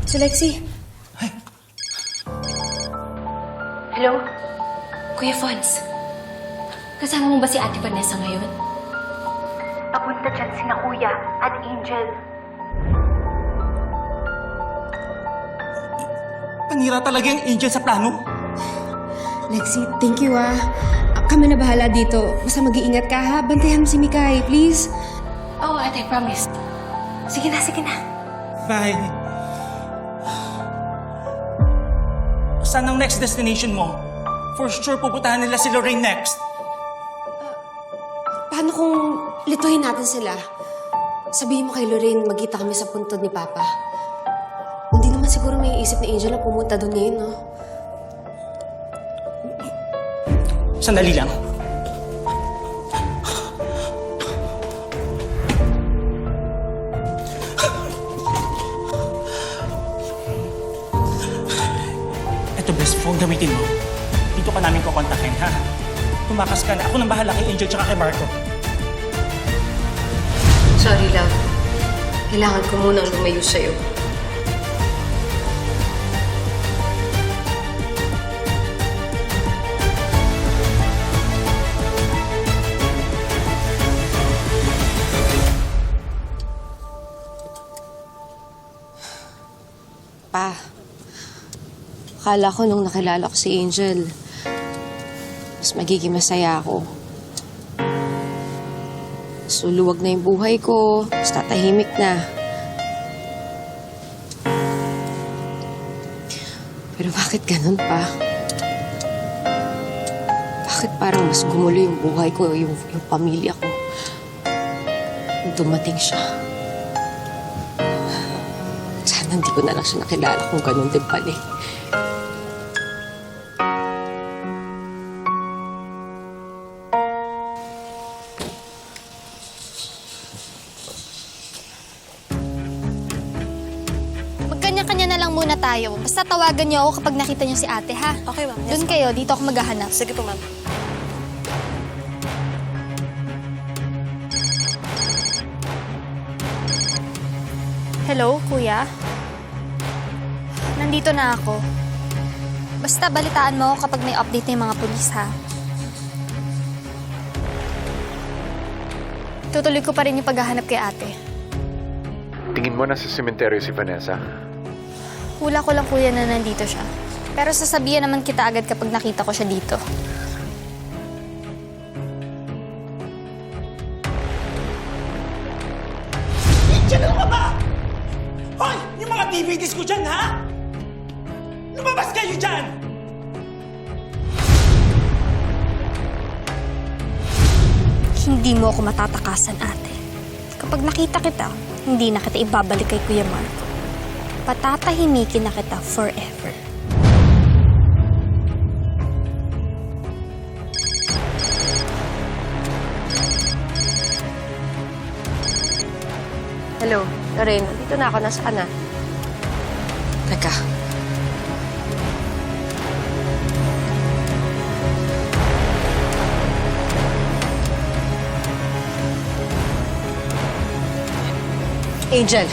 Si Lexi. Ay, Hello? Kuya Fons. Kasama mo ba si Ate Vanessa ngayon? Papunta dyan sina Kuya at Angel. panira talaga yung Angel sa plano. Lexi, thank you Kami na bahala dito. Basta mag-iingat ka ha. Bantayan mo si Mikay, please. Oo, Ate, promise. Sige na, sige na. Bye. Saan ang next destination mo? For sure, pupuntahan nila si Lorraine next. Paano kung lituhin natin sila? Sabihin mo kay Lorraine, magkita kami sa puntod ni Papa. Hindi naman siguro may isip ni Angel na pumunta doon ngayon, no? Sandali lang. Ito, best phone gamitin mo. Dito ka namin kukontakin, ha? Tumakas ka na. Ako nang bahala kay Angel tsaka kay Marco. Sorry, love. Kailangan ko munang lumayo sa'yo. Pa, akala ko nung nakilala ko si Angel, mas magiging masaya ako. Suluwag na yung buhay ko, mas tatahimik na. Pero bakit ganun pa? Bakit parang mas gumulo yung buhay ko, yung pamilya ko? Nung dumating siya. Sana hindi ko na lang siya nakilala kung ganun din pala eh. Magkanya-kanya na lang muna tayo. Basta tawagan niyo ako kapag nakita niyo si ate, ha? Okay, ma'am. Yes, Doon kayo, dito ako maghahanap. Sige po, ma'am. Hello, kuya? Nandito na ako. Basta balitaan mo ako kapag may update na yung mga pulis, ha? Tutuloy ko pa rin yung paghahanap kay ate. Tingin mo na sa sementeryo si Vanessa? Hula ko lang, kuya, na nandito siya. Pero sasabihan naman kita agad kapag nakita ko siya dito. Angel, ano ka ba? Hoy! Yung mga DVDs ko dyan, ha? Lumabas kayo dyan! Hindi mo ako matatakasan, ate. Kapag nakita kita, hindi na kita ibabalik kay Kuya Marco. Patatahimikin na kita forever. Hello, Lorraine. Dito na ako. Nasa ka na? Teka. Angel,